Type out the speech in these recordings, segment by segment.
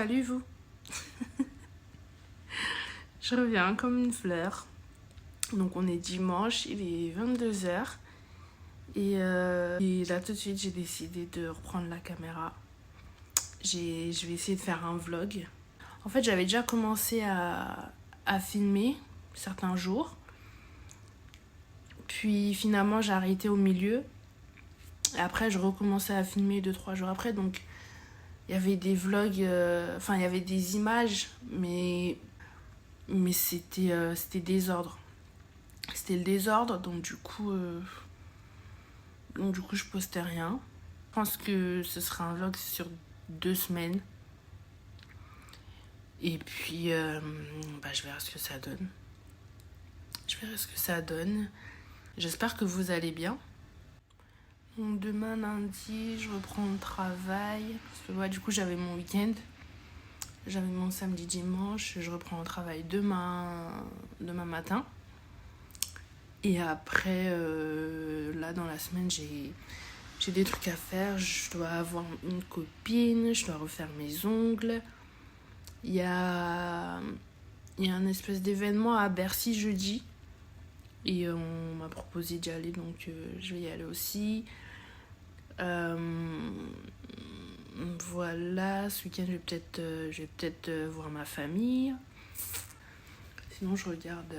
Salut vous. Je reviens comme une fleur. Donc on est dimanche, il est 22h. Et là tout de suite j'ai décidé de reprendre la caméra. Je vais essayer de faire un vlog. En fait j'avais déjà commencé à filmer certains jours. Puis finalement j'ai arrêté au milieu. Et après je recommençais à filmer 2-3 jours après. Donc il y avait des vlogs, il y avait des images, mais c'était désordre. C'était le désordre, donc du coup je postais rien. Je pense que ce sera un vlog sur 2 semaines. Et puis je verrai ce que ça donne. J'espère que vous allez bien. Donc demain lundi, je reprends le travail. Parce que du coup j'avais mon week-end. J'avais mon samedi dimanche. Je reprends le travail demain matin. Et après, là dans la semaine, j'ai des trucs à faire. Je dois avoir une copine. Je dois refaire mes ongles. Il y a un espèce d'événement à Bercy jeudi. Et on m'a proposé d'y aller, donc je vais y aller aussi. Voilà, ce week-end je vais peut-être voir ma famille. Sinon je regarde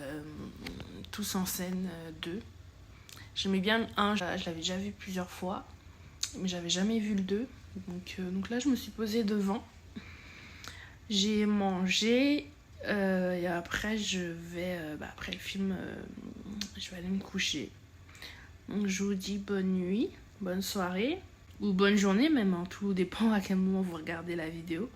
Tous en scène 2. J'aimais bien le 1, je l'avais déjà vu plusieurs fois, mais j'avais jamais vu le 2. Donc là je me suis posée devant. J'ai mangé et après après le film, je vais aller me coucher. Donc je vous dis bonne nuit, bonne soirée ou bonne journée même, hein. Tout dépend à quel moment vous regardez la vidéo.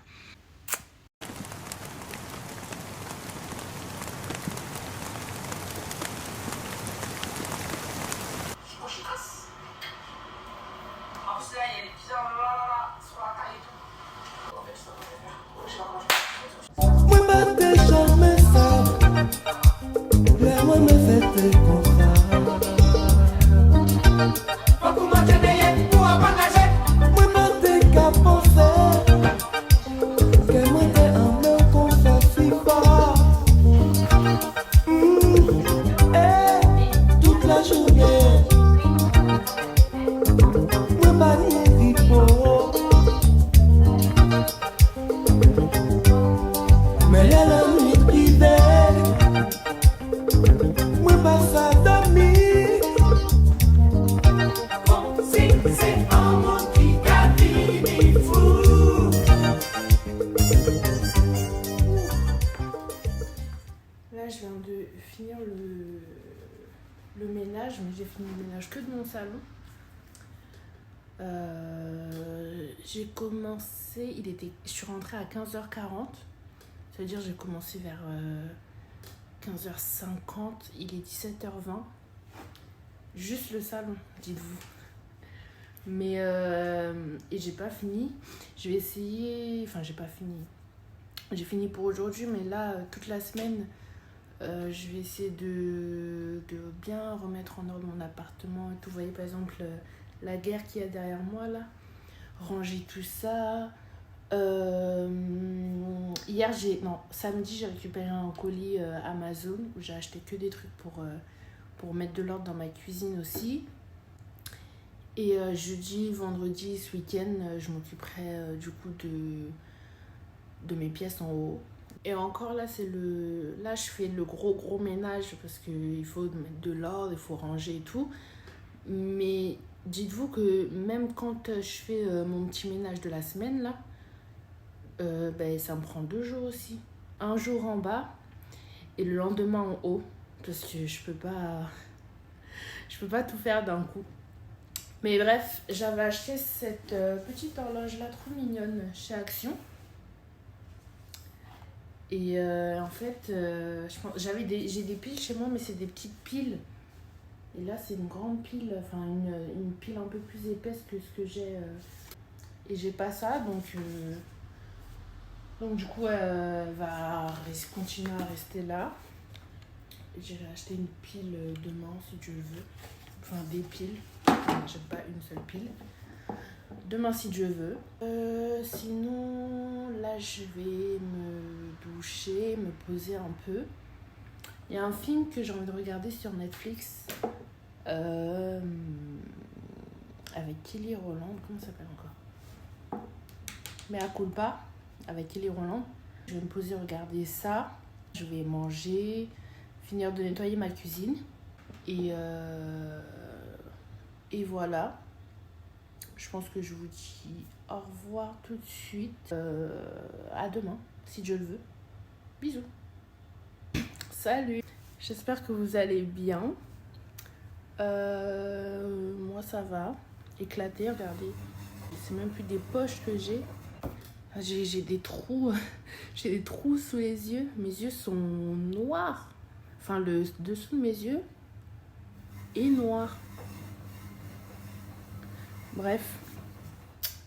Là, je viens de finir le ménage, mais j'ai fini le ménage que de mon salon. J'ai commencé, je suis rentrée à 15h40. Ça veut dire que j'ai commencé vers 15h50. Il est 17h20. Juste le salon, dites-vous. Mais et j'ai pas fini. Je vais essayer. Enfin, j'ai pas fini. J'ai fini pour aujourd'hui, mais là, toute la semaine, je vais essayer de bien remettre en ordre mon appartement et tout. Vous voyez, par exemple, la guerre qu'il y a derrière moi, là. Ranger tout ça. Samedi, j'ai récupéré un colis Amazon où j'ai acheté que des trucs pour mettre de l'ordre dans ma cuisine aussi. Et jeudi, vendredi, ce week-end, je m'occuperai du coup de mes pièces en haut. Et encore là, là je fais le gros ménage parce qu'il faut mettre de l'ordre, il faut ranger et tout. Mais dites-vous que même quand je fais mon petit ménage de la semaine là, ça me prend 2 jours aussi. Un jour en bas et le lendemain en haut, parce que je peux pas tout faire d'un coup. Mais bref, j'avais acheté cette petite horloge là trop mignonne chez Action. Et en fait, j'ai des piles chez moi, mais c'est des petites piles. Et là, c'est une grande pile, enfin une pile un peu plus épaisse que ce que j'ai. Et j'ai pas ça, donc du coup, elle va continuer à rester là. J'irai acheter une pile demain si Dieu le veut. Enfin, des piles. J'achète pas une seule pile. demain si Dieu veut. Sinon, là je vais me doucher, me poser un peu. Il y a un film que j'ai envie de regarder sur Netflix. Avec Kelly Rowland, comment ça s'appelle encore? Mea culpa, avec Kelly Rowland. Je vais me poser, regarder ça. Je vais manger, finir de nettoyer ma cuisine. Et voilà. Je pense que je vous dis au revoir tout de suite. À demain, si Dieu le veut. Bisous. Salut. J'espère que vous allez bien. Moi, ça va. Éclaté, regardez. C'est même plus des poches que j'ai. J'ai des trous. J'ai des trous sous les yeux. Mes yeux sont noirs. Enfin, le dessous de mes yeux est noir. Bref.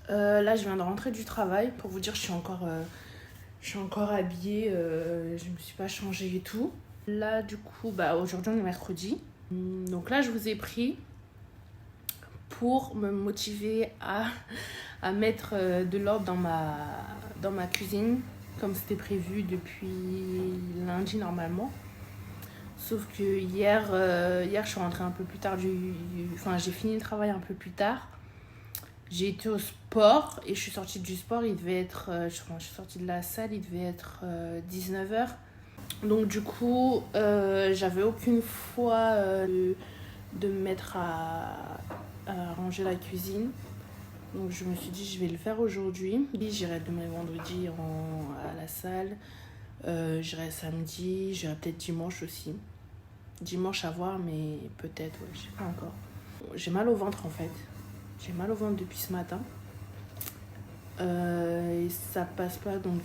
Là, je viens de rentrer du travail. Pour vous dire, je suis encore habillée. Je me suis pas changée et tout. Là, du coup, aujourd'hui, on est mercredi. Donc là, je vous ai pris pour me motiver à mettre de l'ordre dans ma cuisine, comme c'était prévu depuis lundi normalement. Sauf que hier, je suis rentrée un peu plus tard. J'ai fini le travail un peu plus tard. J'ai été au sport et je suis sortie du sport. Il devait être, je suis sortie de la salle, il devait être 19h. Donc du coup, j'avais aucune foi de me mettre à ranger la cuisine. Donc je me suis dit, je vais le faire aujourd'hui. J'irai demain et vendredi à la salle. J'irai samedi, j'irai peut-être dimanche aussi. Dimanche à voir, mais peut-être, ouais, je sais pas encore. J'ai mal au ventre en fait. J'ai mal au ventre depuis ce matin. Et ça passe pas, donc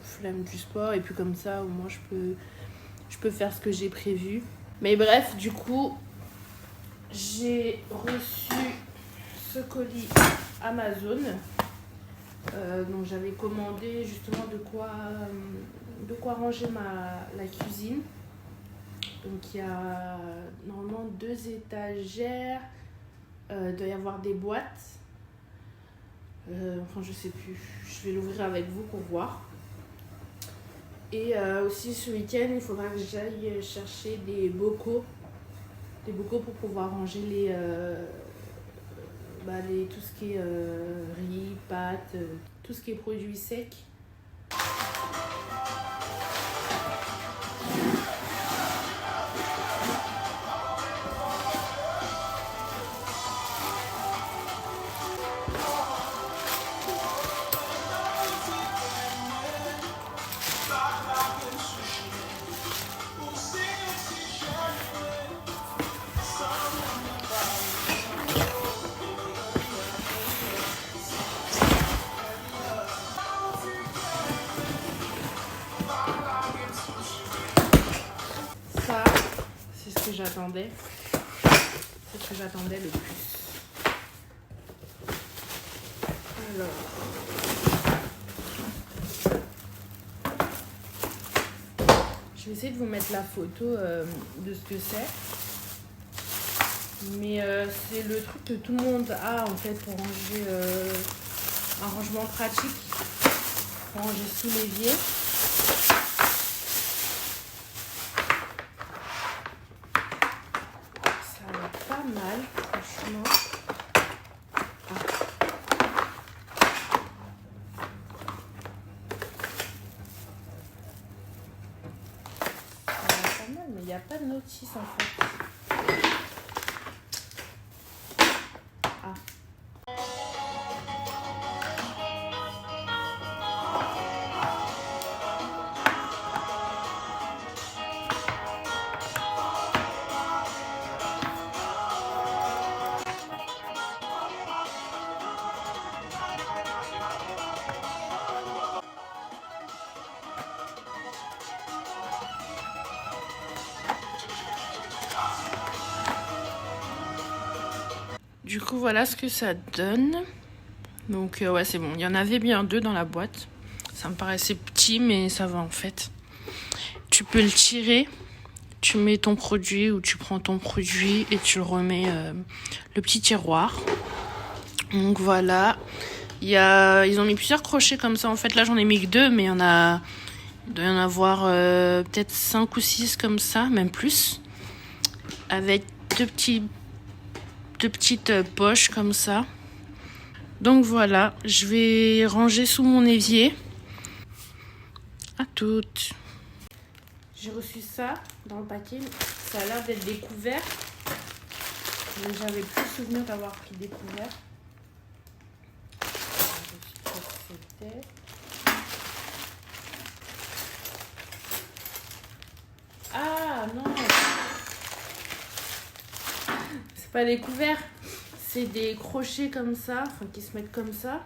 flemme du sport. Et puis comme ça, au moins je peux faire ce que j'ai prévu. Mais bref, du coup, j'ai reçu ce colis Amazon. Donc j'avais commandé justement de quoi ranger la cuisine. Donc il y a normalement 2 étagères. Il doit y avoir des boîtes. Enfin je sais plus. Je vais l'ouvrir avec vous pour voir. Et aussi ce week-end, il faudra que j'aille chercher des bocaux. Des bocaux pour pouvoir ranger tout ce qui est riz, pâtes, tout ce qui est produits secs. Ça, c'est ce que j'attendais. C'est ce que j'attendais le plus. Alors. Je vais essayer de vous mettre la photo de ce que c'est. Mais c'est le truc que tout le monde a en fait pour ranger un rangement pratique. Pour ranger sous l'évier. Ça va pas mal, franchement. Mais il n'y a pas de notice en fait. Ah. Du coup, voilà ce que ça donne. Donc, ouais, c'est bon. Il y en avait bien 2 dans la boîte. Ça me paraissait petit, mais ça va en fait. Tu peux le tirer. Tu mets ton produit ou tu prends ton produit et tu le remets le petit tiroir. Donc voilà. Ils ont mis plusieurs crochets comme ça. En fait, là, j'en ai mis que 2, mais il doit y en avoir peut-être 5 ou 6 comme ça, même plus. Avec deux petites poches comme ça. Donc voilà, je vais ranger sous mon évier. À toutes. J'ai reçu ça dans le paquet. Ça a l'air d'être des couverts. Mais j'avais plus le souvenir d'avoir pris des couverts. Je sais pas ce que c'était. Ah non! C'est pas des couverts. C'est des crochets comme ça, enfin qui se mettent comme ça,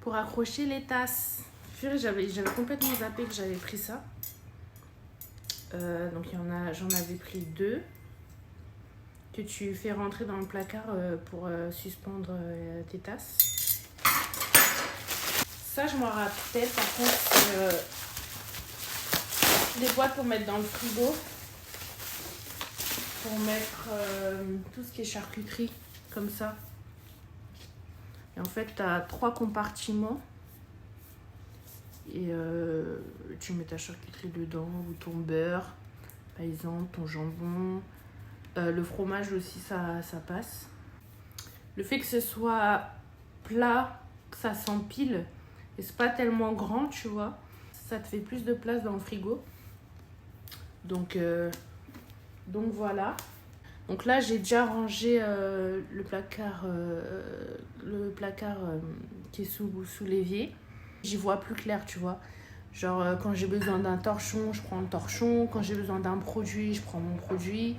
pour accrocher les tasses. J'avais complètement zappé que j'avais pris ça. Donc j'en avais pris 2 que tu fais rentrer dans le placard pour suspendre tes tasses. Ça, je m'en rappelle. Par contre, c'est des boîtes pour mettre dans le frigo, pour mettre tout ce qui est charcuterie comme ça. Et en fait, tu as 3 compartiments. Et tu mets ta charcuterie dedans, ou ton beurre, par exemple, ton jambon. Le fromage aussi, ça passe. Le fait que ce soit plat, que ça s'empile, et c'est pas tellement grand, tu vois, ça te fait plus de place dans le frigo. Donc voilà. Donc là, j'ai déjà rangé le placard qui est sous l'évier. J'y vois plus clair, tu vois. Genre, quand j'ai besoin d'un torchon, je prends le torchon. Quand j'ai besoin d'un produit, je prends mon produit.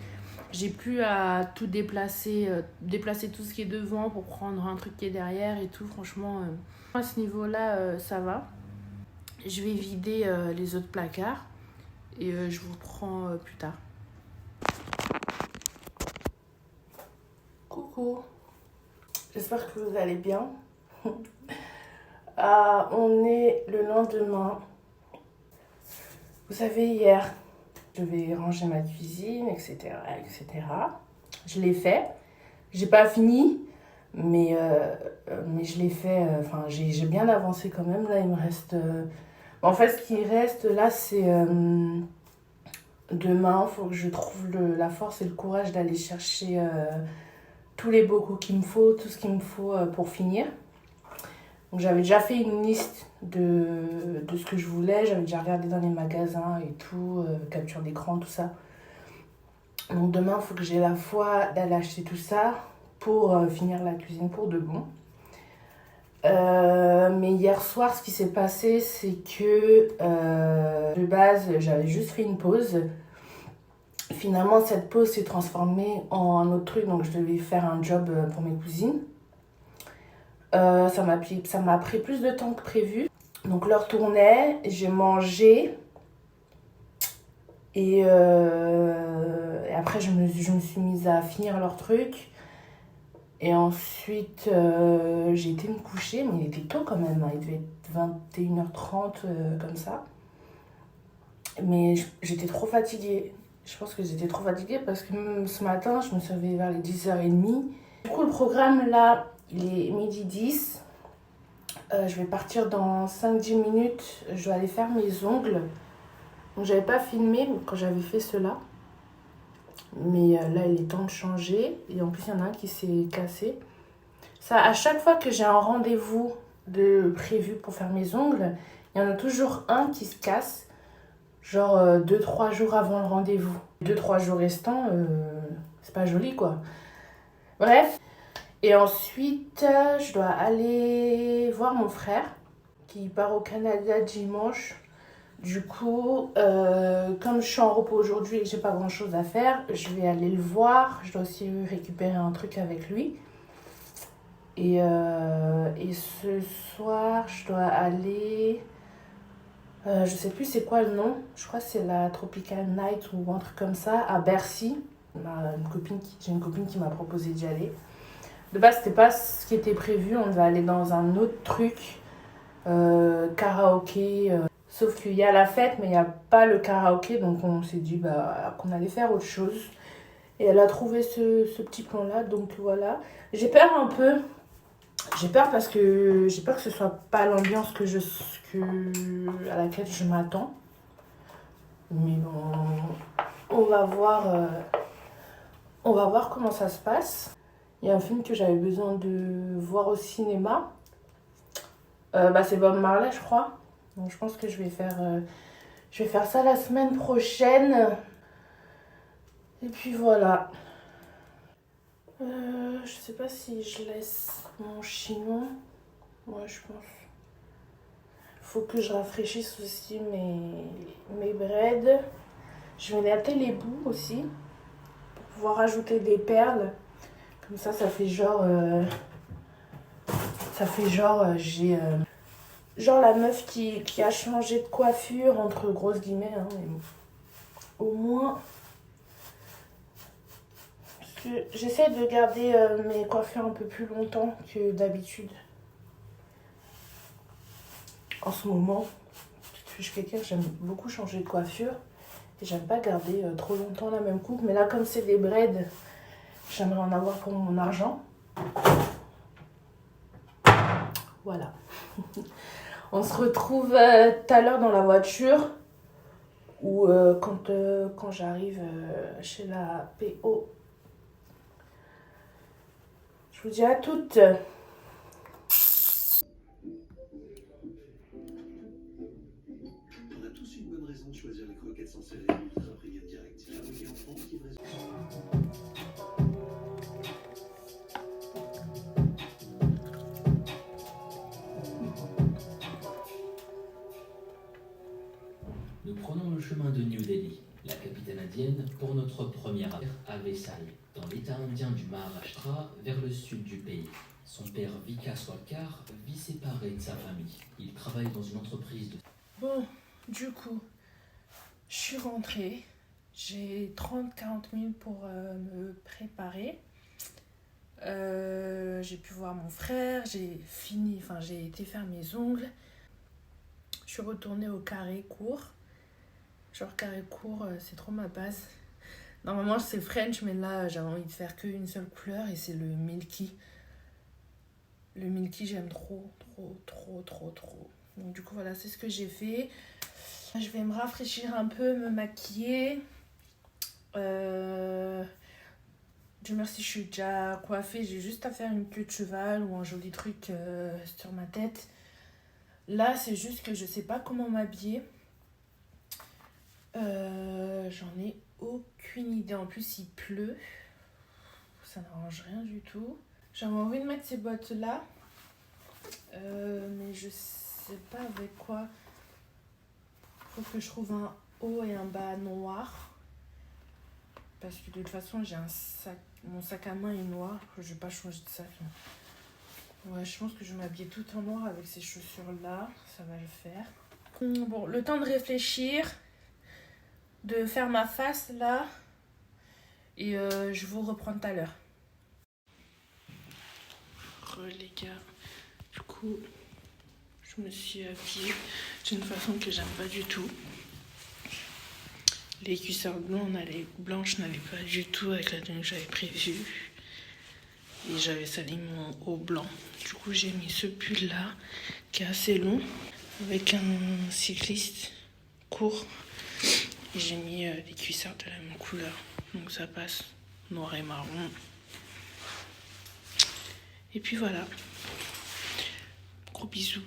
J'ai plus à tout déplacer tout ce qui est devant pour prendre un truc qui est derrière et tout. Franchement, à ce niveau-là, ça va. Je vais vider les autres placards et je vous reprends plus tard. Coucou, j'espère que vous allez bien. On est le lendemain. Vous savez, hier, je devais ranger ma cuisine, etc., etc. Je l'ai fait. J'ai pas fini, mais je l'ai fait. Enfin, j'ai bien avancé quand même. Là, il me reste... En fait, ce qui reste, là, c'est... Demain, il faut que je trouve la force et le courage d'aller chercher tous les bocaux qu'il me faut, tout ce qu'il me faut pour finir. Donc j'avais déjà fait une liste de ce que je voulais, j'avais déjà regardé dans les magasins et tout, capture d'écran, tout ça. Donc demain, il faut que j'ai la foi d'aller acheter tout ça pour finir la cuisine pour de bon. Mais hier soir, ce qui s'est passé, c'est que de base, j'avais juste fait une pause. Finalement, cette pause s'est transformée en un autre truc, donc je devais faire un job pour mes cousines. Ça m'a pris plus de temps que prévu. Donc l'heure tournait, j'ai mangé et après je me suis mise à finir leur truc. Et ensuite j'ai été me coucher, mais il était tôt quand même, hein. Il devait être 21h30 comme ça. Mais j'étais trop fatiguée. Je pense que j'étais trop fatiguée parce que même ce matin, je me suis réveillée vers les 10h30. Du coup, le programme là, il est 12h10. Je vais partir dans 5-10 minutes. Je dois aller faire mes ongles. Donc, j'avais pas filmé quand j'avais fait cela. Mais là, il est temps de changer. Et en plus, il y en a un qui s'est cassé. Ça, à chaque fois que j'ai un rendez-vous prévu pour faire mes ongles, il y en a toujours un qui se casse. Genre 2-3 jours avant le rendez-vous. 2-3 jours restants, c'est pas joli quoi. Bref. Et ensuite, je dois aller voir mon frère qui part au Canada dimanche. Du coup, comme je suis en repos aujourd'hui et que j'ai pas grand chose à faire, je vais aller le voir. Je dois aussi récupérer un truc avec lui. Et ce soir, je dois aller... je sais plus c'est quoi le nom. Je crois que c'est la Tropical Night ou un truc comme ça, à Bercy. J'ai une copine qui m'a proposé d'y aller. De base, c'était pas ce qui était prévu. On devait aller dans un autre truc, karaoké. Sauf qu'il y a la fête, mais il n'y a pas le karaoké. Donc on s'est dit qu'on allait faire autre chose. Et elle a trouvé ce petit plan-là. Donc voilà. J'ai peur un peu J'ai peur parce que j'ai peur que ce soit pas l'ambiance à laquelle je m'attends. Mais bon, on va voir, on va voir comment ça se passe. Il y a un film que j'avais besoin de voir au cinéma. C'est Bob Marley, je crois. Donc je pense que je vais faire ça la semaine prochaine. Et puis voilà. Je sais pas si je laisse mon chignon. Ouais, je pense. Faut que je rafraîchisse aussi mes breads. Je vais latter les bouts aussi. Pour pouvoir ajouter des perles. Comme ça fait genre... j'ai... genre la meuf qui a changé de coiffure, entre grosses guillemets. Hein, mais au moins... J'essaie de garder mes coiffures un peu plus longtemps que d'habitude. En ce moment, parce que je suis quelqu'un, j'aime beaucoup changer de coiffure. Et j'aime pas garder trop longtemps la même coupe. Mais là, comme c'est des braids, j'aimerais en avoir pour mon argent. Voilà. On se retrouve tout à l'heure dans la voiture. Ou quand j'arrive chez la PO. Je vous dis à toutes. On a tous une bonne raison de choisir les croquettes sans céleri ultra premium direct. Fabriquées en France, livraison. Nous prenons le chemin de New Delhi, la capitale indienne, pour notre première affaire à Vaisali, dans l'état indien du Maharashtra, vers le sud du pays. Son père Vikas Walkar vit séparé de sa famille. Il travaille dans une entreprise de... Bon, du coup, je suis rentrée. J'ai 30-40 minutes pour me préparer. J'ai pu voir mon frère, j'ai été faire mes ongles. Je suis retournée au carré court. Genre carré court, c'est trop ma base. Normalement c'est French, mais là j'avais envie de faire qu'une seule couleur et c'est le Milky. Le Milky j'aime trop. Donc du coup voilà, c'est ce que j'ai fait. Je vais me rafraîchir un peu, me maquiller. Dieu merci, je suis déjà coiffée. J'ai juste à faire une queue de cheval ou un joli truc sur ma tête. Là, c'est juste que je sais pas comment m'habiller. J'en ai aucune idée. En plus, il pleut. Ça n'arrange rien du tout. J'avais envie de mettre ces bottes-là. Mais je sais pas avec quoi. Faut que je trouve un haut et un bas noir. Parce que de toute façon, j'ai un sac. Mon sac à main est noir. Je vais pas changer de sac. Ouais, je pense que je vais m'habiller tout en noir avec ces chaussures-là. Ça va le faire. Bon, le temps de réfléchir. De faire ma face là. Et je vous reprends tout à l'heure. Les gars. Du coup, je me suis habillée d'une façon que j'aime pas du tout. Les cuissards blanches n'allaient pas du tout avec la tenue que j'avais prévue. Et j'avais sali mon haut blanc. Du coup, j'ai mis ce pull là qui est assez long avec un cycliste court. Et j'ai mis des cuissards de la même couleur. Donc ça passe noir et marron. Et puis voilà. Gros bisous.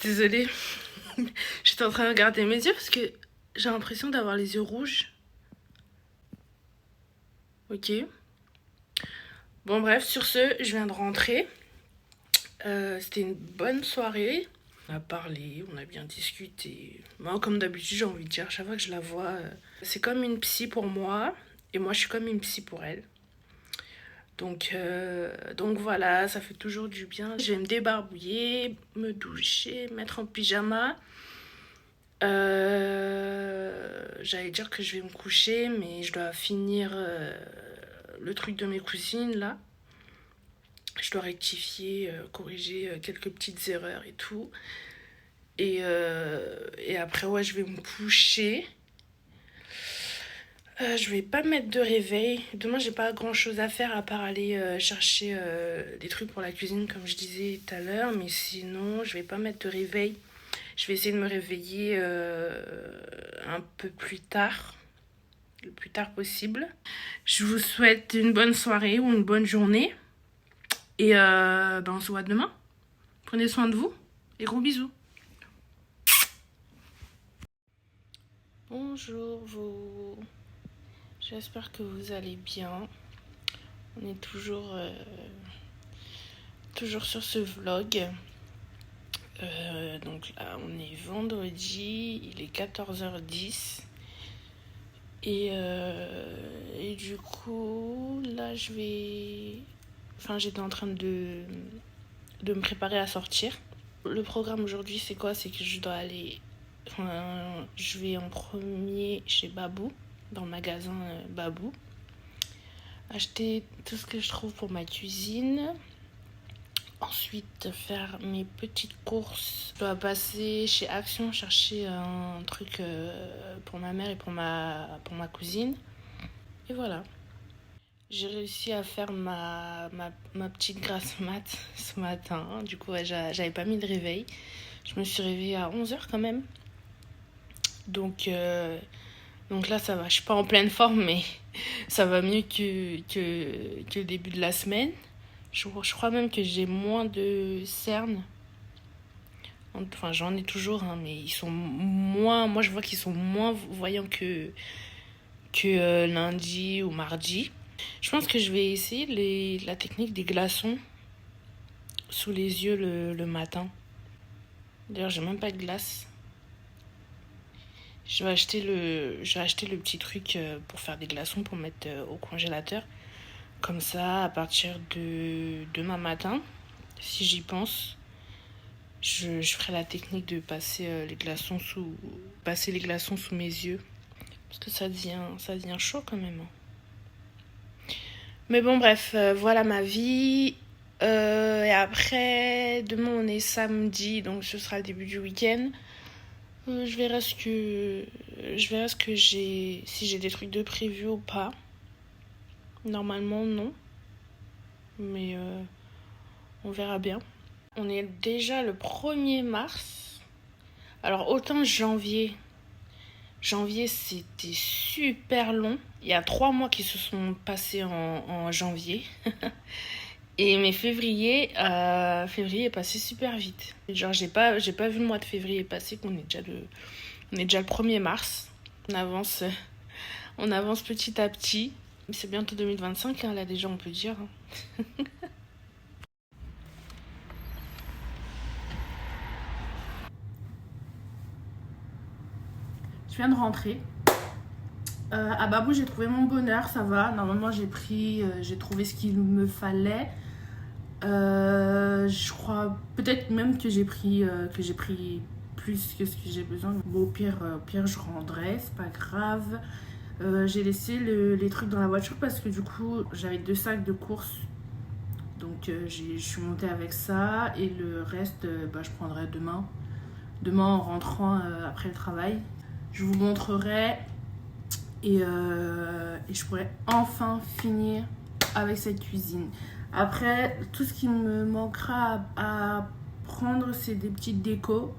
Désolée, j'étais en train de regarder mes yeux parce que j'ai l'impression d'avoir les yeux rouges. Ok. Bon bref, sur ce, je viens de rentrer. C'était une bonne soirée. On a parlé, on a bien discuté. Moi, comme d'habitude, j'ai envie de dire, chaque fois que je la vois, c'est comme une psy pour moi. Et moi, je suis comme une psy pour elle. Donc voilà, ça fait toujours du bien. Je vais me débarbouiller, me doucher, mettre en pyjama. J'allais dire que je vais me coucher, mais je dois finir le truc de mes cousines là. Je dois rectifier, corriger quelques petites erreurs et tout. Et après, ouais, je vais me coucher. Je vais pas mettre de réveil. Demain, j'ai pas grand chose à faire à part aller chercher des trucs pour la cuisine, comme je disais tout à l'heure. Mais sinon, je vais pas mettre de réveil. Je vais essayer de me réveiller un peu plus tard, le plus tard possible. Je vous souhaite une bonne soirée ou une bonne journée. Et on se voit demain. Prenez soin de vous et gros bisous. Bonjour vous. J'espère que vous allez bien. On est toujours sur ce vlog. Donc là, on est vendredi, il est 14h10. Et du coup, là, j'étais en train de me préparer à sortir. Le programme aujourd'hui, c'est quoi? C'est que je vais en premier chez Babou, dans le magasin Babou, acheter tout ce que je trouve pour ma cuisine. Ensuite, faire mes petites courses. Je dois passer chez Action chercher un truc pour ma mère et pour ma cousine. Et voilà. J'ai réussi à faire ma petite grasse mat ce matin. Du coup, ouais, j'avais pas mis de réveil. Je me suis réveillée à 11h quand même. Donc là, ça va. Je suis pas en pleine forme, mais ça va mieux que le début de la semaine. Je crois même que j'ai moins de cernes. Enfin, j'en ai toujours, hein, mais ils sont moins... Moi, je vois qu'ils sont moins voyants que lundi ou mardi. Je pense que je vais essayer la technique des glaçons sous les yeux le matin. D'ailleurs, j'ai même pas de glace. Je vais acheter le petit truc pour faire des glaçons pour mettre au congélateur. Comme ça, à partir de demain matin, si j'y pense, je ferai la technique de passer les glaçons sous mes yeux. Parce que ça devient chaud quand même. Mais bon, bref, voilà ma vie. Et après, demain on est samedi, donc ce sera le début du week-end. Je verrai ce que j'ai, si j'ai des trucs de prévu ou pas. Normalement, non. Mais on verra bien. On est déjà le 1er mars. Alors, autant janvier, c'était super long. Il y a 3 mois qui se sont passés en janvier. Mais février est passé super vite. Genre, j'ai pas vu le mois de février passer, qu'on est déjà le 1er mars. On avance petit à petit. C'est bientôt 2025, hein, là déjà on peut dire. Je viens de rentrer. À Babou, j'ai trouvé mon bonheur, ça va. Normalement, j'ai trouvé ce qu'il me fallait. Je crois peut-être même que j'ai pris plus que ce que j'ai besoin. Bon, au pire, je rendrai, c'est pas grave. J'ai laissé les trucs dans la voiture parce que du coup j'avais 2 sacs de courses, donc je suis montée avec ça, et le reste je prendrai demain en rentrant après le travail. Je vous montrerai et je pourrai enfin finir avec cette cuisine. Après, tout ce qui me manquera à prendre, c'est des petites décos,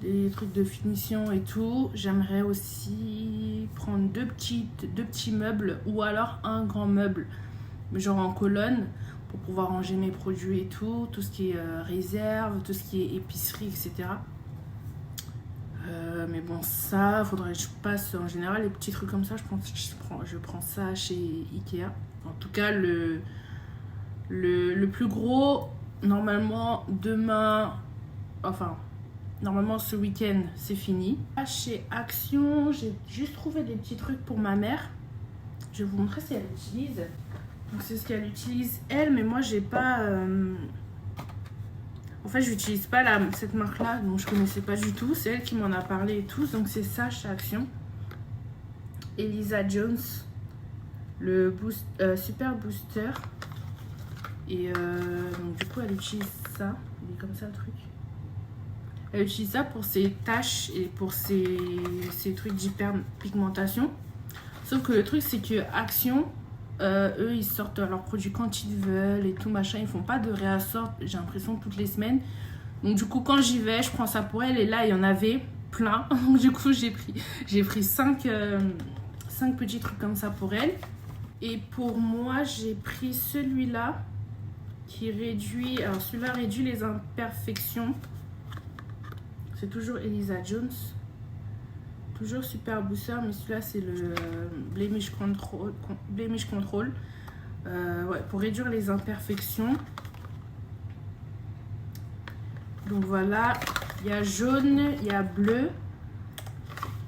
des trucs de finition et tout. J'aimerais aussi prendre deux petits meubles, ou alors un grand meuble, genre en colonne, pour pouvoir ranger mes produits et tout ce qui est réserve, tout ce qui est épicerie, etc. Mais bon, ça, faudrait que je passe. En général, les petits trucs comme ça, je prends ça chez Ikea. En tout cas, le plus gros, normalement, normalement ce week-end, c'est fini. Chez Action, j'ai juste trouvé des petits trucs pour ma mère. Je vais vous montrer si elle utilise. Donc c'est ce qu'elle utilise elle, mais moi j'ai pas... En fait, je n'utilise pas cette marque-là, donc je connaissais pas du tout. C'est elle qui m'en a parlé et tout, donc c'est ça chez Action. Elisa Jones, le Super Booster. Et donc du coup elle utilise ça, il est comme ça le truc. Elle utilise ça pour ses taches et pour ses trucs d'hyperpigmentation. Sauf que le truc c'est que Action, eux ils sortent leurs produits quand ils veulent et tout machin, ils font pas de réassort, j'ai l'impression toutes les semaines. Donc du coup quand j'y vais, je prends ça pour elle et là il y en avait plein. Donc du coup j'ai pris 5 petits trucs comme ça pour elle. Et pour moi j'ai pris celui-là qui réduit, alors celui-là réduit les imperfections. C'est toujours Elisa Jones. Toujours super booster, mais celui-là c'est le Blemish Control. Ouais, pour réduire les imperfections. Donc voilà, il y a jaune, il y a bleu,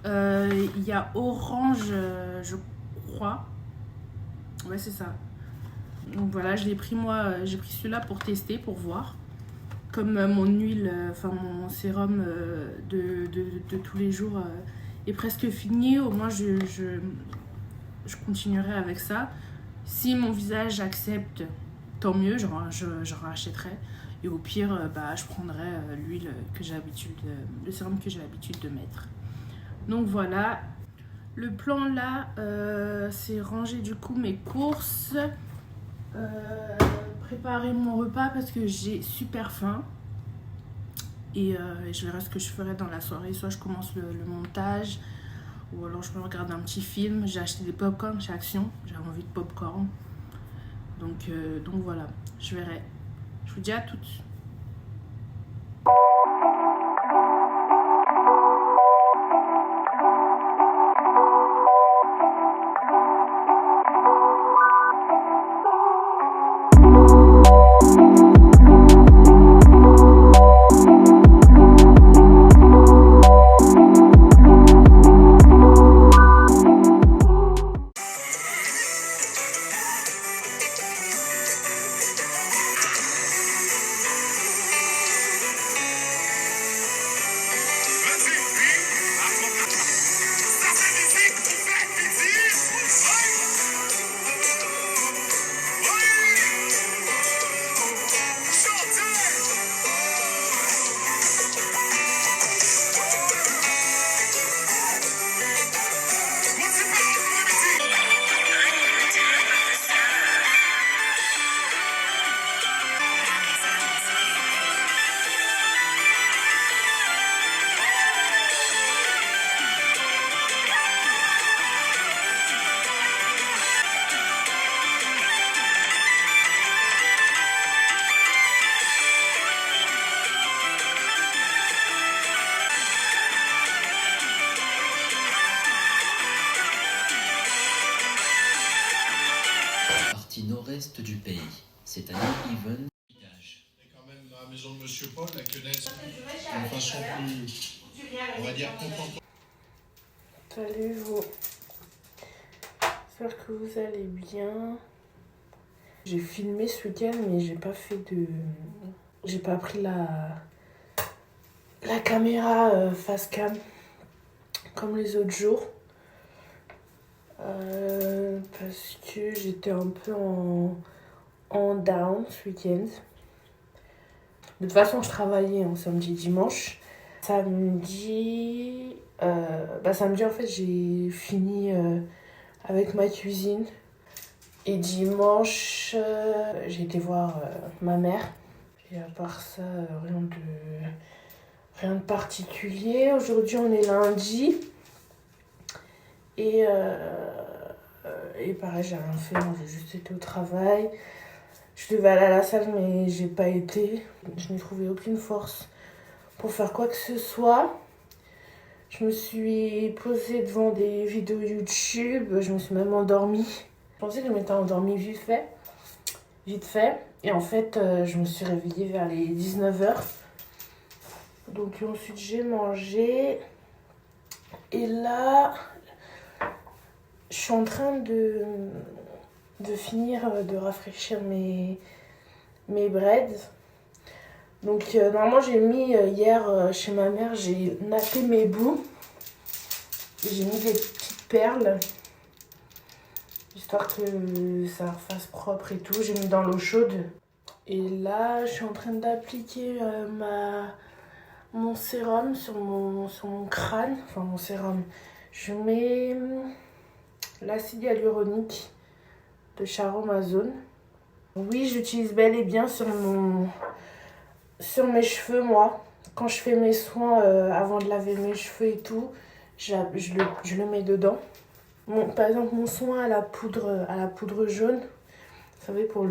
il y a orange, je crois. Ouais, c'est ça. Donc voilà, je l'ai pris moi, j'ai pris celui-là pour tester, pour voir. Comme mon huile, enfin mon sérum de tous les jours est presque fini, au moins je continuerai avec ça. Si mon visage accepte, tant mieux, je rachèterai. Et au pire, je prendrai l'huile que j'ai l'habitude, le sérum que j'ai l'habitude de mettre. Donc voilà, le plan là, c'est ranger du coup mes courses, préparer mon repas parce que j'ai super faim. Et je verrai ce que je ferai dans la soirée. Soit je commence le montage, ou alors je me regarde un petit film. J'ai acheté des pop-corn chez Action, j'avais envie de pop-corn. Donc voilà, je verrai. Je vous dis à toutes. Nord-est du pays. Cette année, Even. Et quand même, dans la maison de Monsieur Paul, la quenelle, d'une façon plus, on va dire, contemporaine. Salut vous. J'espère que vous allez bien. J'ai filmé ce week-end, mais j'ai pas pris la caméra face cam comme les autres jours. Parce que j'étais un peu en down ce week-end. De toute façon, je travaillais samedi et dimanche. Samedi, en fait, j'ai fini avec ma cuisine. Et dimanche, j'ai été voir ma mère. Et à part ça, rien de particulier. Aujourd'hui, on est lundi. Et pareil, j'ai rien fait, j'ai juste été au travail. Je devais aller à la salle, mais j'ai pas été. Je n'ai trouvé aucune force pour faire quoi que ce soit. Je me suis posée devant des vidéos YouTube, je me suis même endormie. Je pensais que je m'étais endormie vite fait. Et en fait, je me suis réveillée vers les 19h. Donc ensuite, j'ai mangé. Et là, je suis en train de finir de rafraîchir mes breads. Donc normalement j'ai mis hier chez ma mère, j'ai natté mes bouts. J'ai mis des petites perles, histoire que ça refasse propre et tout. J'ai mis dans l'eau chaude. Et là, je suis en train d'appliquer mon sérum sur mon crâne. Enfin, mon sérum. Je mets l'acide hyaluronique de Charomazone. Oui, j'utilise bel et bien sur mes cheveux, moi. Quand je fais mes soins, avant de laver mes cheveux et tout, je le mets dedans. Par exemple, mon soin à la poudre jaune, vous savez, pour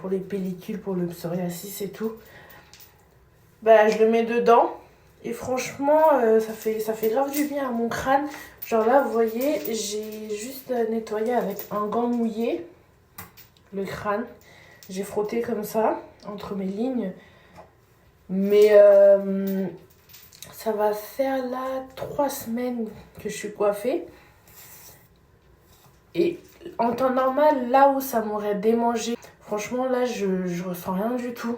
les pellicules, pour le psoriasis et tout, bah, je le mets dedans. Et franchement, ça fait grave du bien à mon crâne. Genre là, vous voyez, j'ai juste nettoyé avec un gant mouillé le crâne. J'ai frotté comme ça, entre mes lignes. Mais ça va faire là 3 semaines que je suis coiffée. Et en temps normal, là où ça m'aurait démangé, franchement, là, je ressens rien du tout.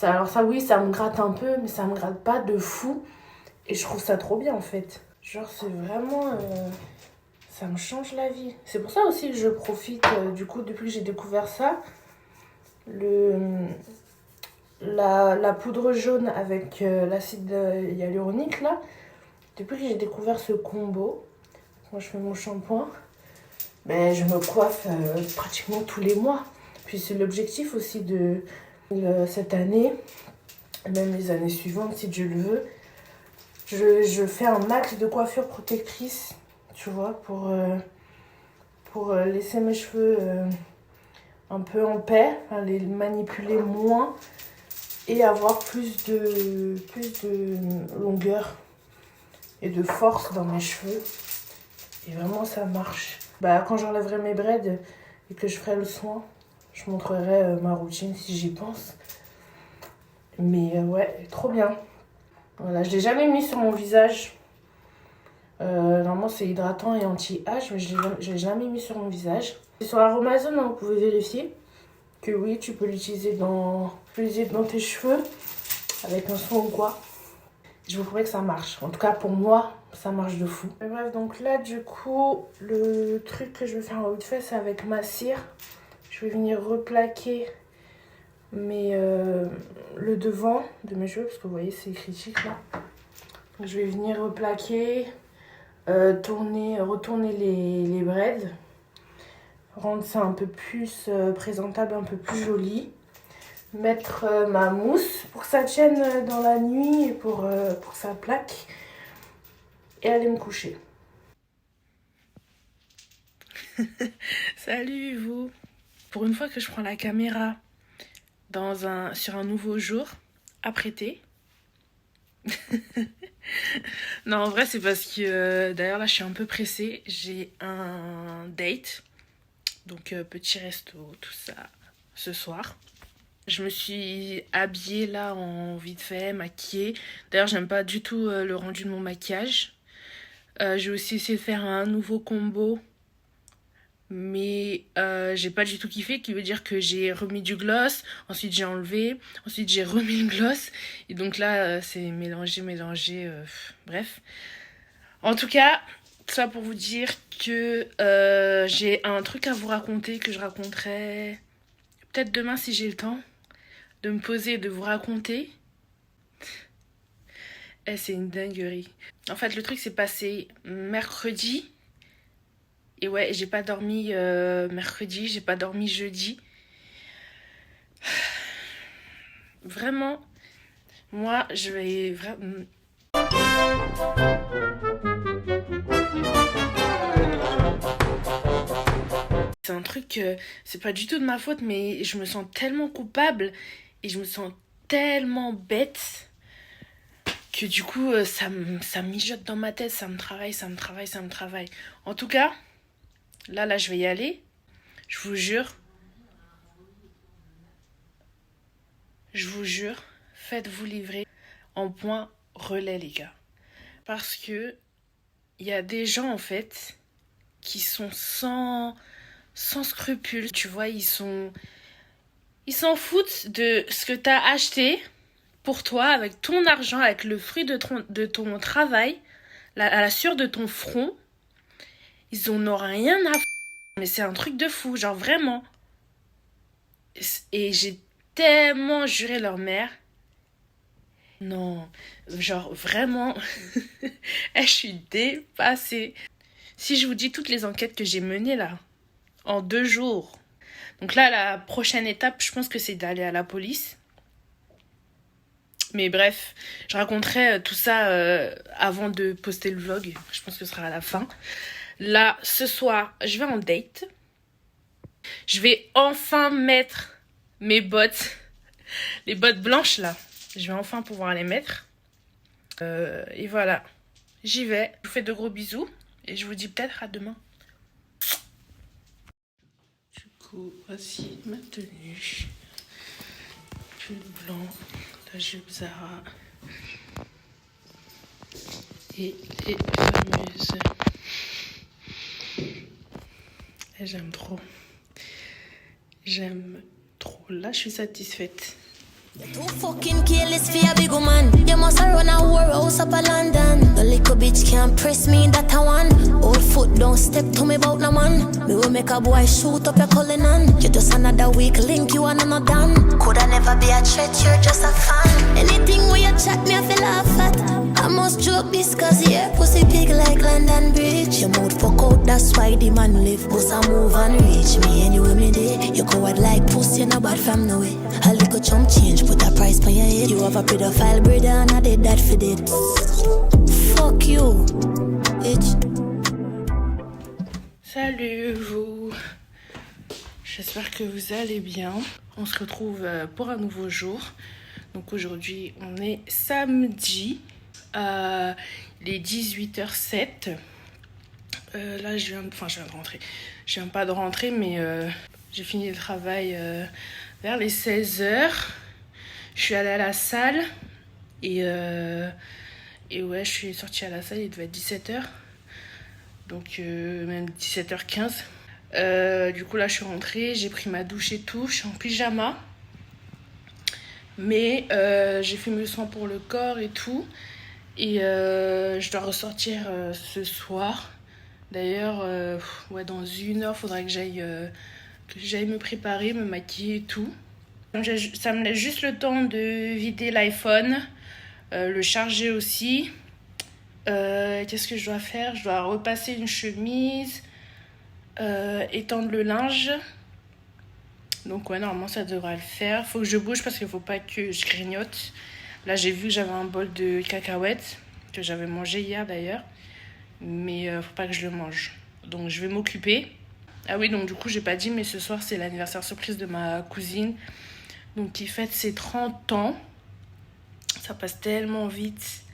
Alors ça, oui, ça me gratte un peu, mais ça me gratte pas de fou. Et je trouve ça trop bien, en fait. Genre, c'est vraiment... ça me change la vie. C'est pour ça aussi que je profite, du coup, depuis que j'ai découvert ça. La poudre jaune avec l'acide hyaluronique, là. Depuis que j'ai découvert ce combo, quand je fais mon shampoing, ben, je me coiffe pratiquement tous les mois. Puis c'est l'objectif aussi de cette année, même les années suivantes si Dieu le veut. Je fais un max de coiffure protectrice, tu vois, pour laisser mes cheveux un peu en paix, enfin, les manipuler moins et avoir plus de longueur et de force dans mes cheveux. Et vraiment, ça marche. Bah, quand j'enlèverai mes braids et que je ferai le soin, je montrerai ma routine si j'y pense. Mais ouais, trop bien. Voilà, je l'ai jamais mis sur mon visage. Normalement, c'est hydratant et anti-âge, mais je l'ai jamais mis sur mon visage. Sur Aromazone, vous pouvez vérifier que oui, tu peux l'utiliser dans tes cheveux avec un soin ou quoi. Je vous promets que ça marche. En tout cas, pour moi, ça marche de fou. Mais bref, donc là, du coup, le truc que je vais faire vite fait, c'est avec ma cire. Je vais venir replaquer le devant de mes cheveux, parce que vous voyez, c'est critique là. Donc, je vais venir replaquer, retourner les braids, rendre ça un peu plus présentable, un peu plus joli. Mettre ma mousse pour que ça tienne dans la nuit et pour que ça plaque. Et aller me coucher. Salut vous. Pour une fois que je prends la caméra sur un nouveau jour, apprêté. Non, en vrai, c'est parce que d'ailleurs là, je suis un peu pressée. J'ai un date. Donc, petit resto, tout ça, ce soir. Je me suis habillée là en vite fait, maquillée. D'ailleurs, j'aime pas du tout le rendu de mon maquillage. J'ai aussi essayé de faire un nouveau combo. Mais j'ai pas du tout kiffé, qui veut dire que j'ai remis du gloss, ensuite j'ai enlevé, ensuite j'ai remis le gloss. Et donc là, c'est mélangé, bref. En tout cas, tout ça pour vous dire que j'ai un truc à vous raconter que je raconterai peut-être demain si j'ai le temps. De me poser et de vous raconter. C'est une dinguerie. En fait, le truc s'est passé mercredi. Et ouais, j'ai pas dormi mercredi, j'ai pas dormi jeudi. Vraiment, moi, je vais vraiment... C'est un truc, c'est pas du tout de ma faute, mais je me sens tellement coupable et je me sens tellement bête que du coup, ça mijote dans ma tête, ça me travaille. En tout cas, là, je vais y aller. Je vous jure, faites-vous livrer en point relais, les gars. Parce que il y a des gens, en fait, qui sont sans scrupules. Tu vois, ils s'en foutent de ce que t'as acheté pour toi, avec ton argent, avec le fruit de ton travail, à la sueur de ton front. Ils en ont rien à foutre. Mais c'est un truc de fou, genre vraiment. Et j'ai tellement juré leur mère. Non, genre vraiment, je suis dépassée. Si je vous dis toutes les enquêtes que j'ai menées là, en 2 jours. Donc là, la prochaine étape, je pense que c'est d'aller à la police. Mais bref, je raconterai tout ça avant de poster le vlog. Je pense que ce sera à la fin. Là, ce soir, je vais en date. Je vais enfin mettre mes bottes, les bottes blanches là. Je vais enfin pouvoir les mettre. Et voilà, j'y vais. Je vous fais de gros bisous et je vous dis peut-être à demain. Du coup, voici ma tenue. Pull blanc, la jupe Zara et les fameuses. Et j'aime trop. J'aime trop. Là, je suis satisfaite. You're too fucking careless for a big man. You must run a war house up a London. The little bitch can't press me that I want. Old foot don't step to me about no man. Me will make a boy shoot up your calling on. You're just another weak link, you wanna not done. Coulda never be a threat, you're just a fan. Anything where you chat me, I feel laugh at. I must joke this cause yeah, pussy big like London Bridge. Your mouth fuck out, that's why the man live. Bust a move and reach me anywhere me day. You go out like pussy, no bad from no way. A little chump change, put a price on your head. You have a pedophile brother and I did that for dead. Fuck you, bitch. Salut vous. J'espère que vous allez bien. On se retrouve pour un nouveau jour. Donc aujourd'hui on est samedi. Il est 18h07. Là je viens de rentrer. Je viens pas de rentrer mais j'ai fini le travail vers les 16h. Je suis allée à la salle et ouais, je suis sortie à la salle, il devait être 17h. Donc même 17h15. Du coup là je suis rentrée, j'ai pris ma douche et tout, je suis en pyjama. Mais j'ai fait le soin pour le corps et tout. Et je dois ressortir ce soir. D'ailleurs, ouais, dans 1 heure, il faudrait que j'aille me préparer, me maquiller et tout. Donc, ça me laisse juste le temps de vider l'iPhone, le charger aussi. Qu'est-ce que je dois faire? Je dois repasser une chemise, étendre le linge. Donc ouais, normalement ça devrait le faire. Faut que je bouge parce qu'il faut pas que je grignote. Là j'ai vu que j'avais un bol de cacahuètes que j'avais mangé hier d'ailleurs. Mais faut pas que je le mange. Donc je vais m'occuper. Ah oui, donc du coup j'ai pas dit, mais ce soir c'est l'anniversaire surprise de ma cousine. Donc qui fête ses 30 ans. Ça passe tellement vite.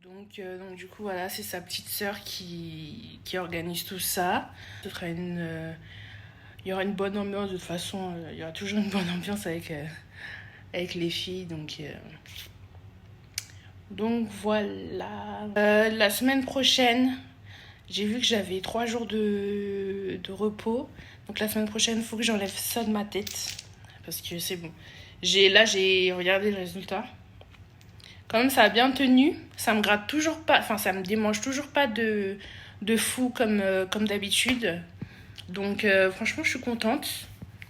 Donc du coup voilà, c'est sa petite sœur qui organise tout ça. Ce sera il y aura une bonne ambiance de toute façon. Il y aura toujours une bonne ambiance avec les filles. Donc voilà. La semaine prochaine, j'ai vu que j'avais 3 jours de repos. Donc la semaine prochaine, il faut que j'enlève ça de ma tête. Parce que c'est bon. J'ai regardé le résultat. Quand même, ça a bien tenu. Ça me gratte toujours pas. Enfin, ça me démange toujours pas de fou comme d'habitude. Donc franchement, je suis contente.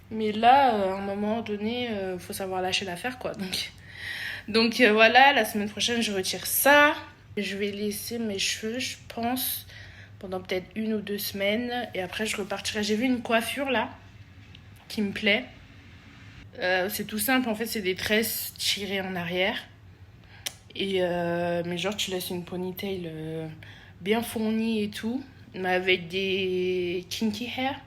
Mais là, à un moment donné, faut savoir lâcher l'affaire, quoi. Donc voilà, la semaine prochaine, je retire ça. Je vais laisser mes cheveux, je pense, pendant peut-être 1 ou 2 semaines. Et après, je repartirai. J'ai vu une coiffure, là, qui me plaît. C'est tout simple, en fait, c'est des tresses tirées en arrière. Mais genre, tu laisses une ponytail bien fournie et tout. Mais avec des kinky hair.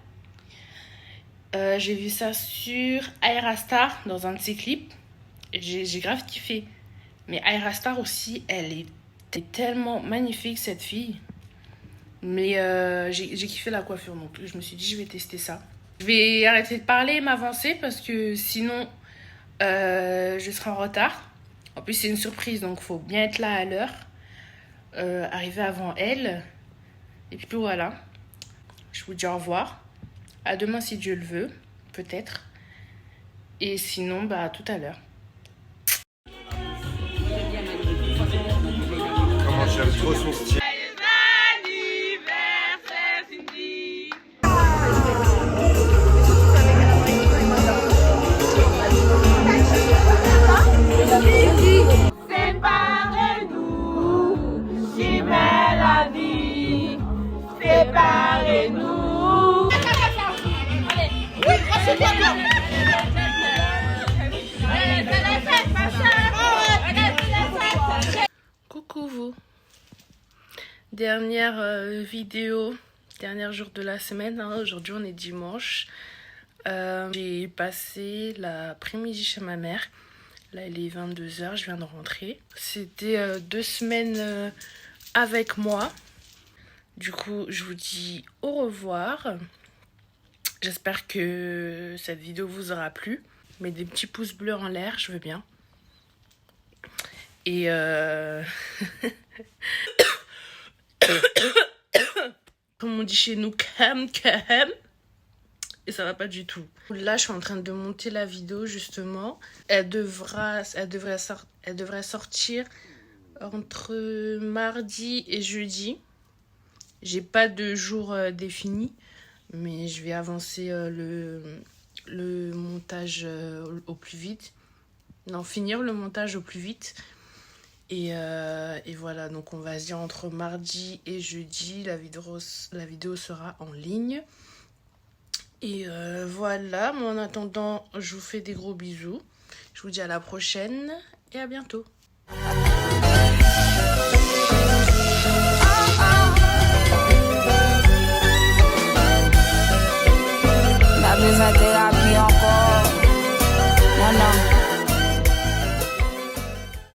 J'ai vu ça sur Aerastar dans un de ses clips. J'ai grave kiffé. Mais Aerastar aussi, elle était tellement magnifique cette fille. Mais j'ai kiffé la coiffure, donc je me suis dit je vais tester ça. Je vais arrêter de parler et m'avancer parce que sinon je serai en retard. En plus c'est une surprise, donc il faut bien être là à l'heure. Arriver avant elle. Et puis voilà. Je vous dis au revoir. À demain si Dieu le veut, peut-être. Et sinon, bah à tout à l'heure. Comment j'aime trop son style. Dernière vidéo, dernier jour de la semaine, hein. Aujourd'hui on est dimanche. J'ai passé l'après-midi chez ma mère. Là il est 22h, je viens de rentrer. C'était 2 semaines avec moi. Du coup je vous dis au revoir. J'espère que cette vidéo vous aura plu. Mettez des petits pouces bleus en l'air, je veux bien. Et comme on dit chez nous, cam. Et ça va pas du tout. Là, je suis en train de monter la vidéo, justement. Elle devrait sortir entre mardi et jeudi. J'ai pas de jour défini, mais je vais avancer le montage au plus vite. Non, finir le montage au plus vite. Et voilà, donc on va se dire entre mardi et jeudi, la vidéo sera en ligne. Et voilà, moi en attendant, je vous fais des gros bisous. Je vous dis à la prochaine et à bientôt. La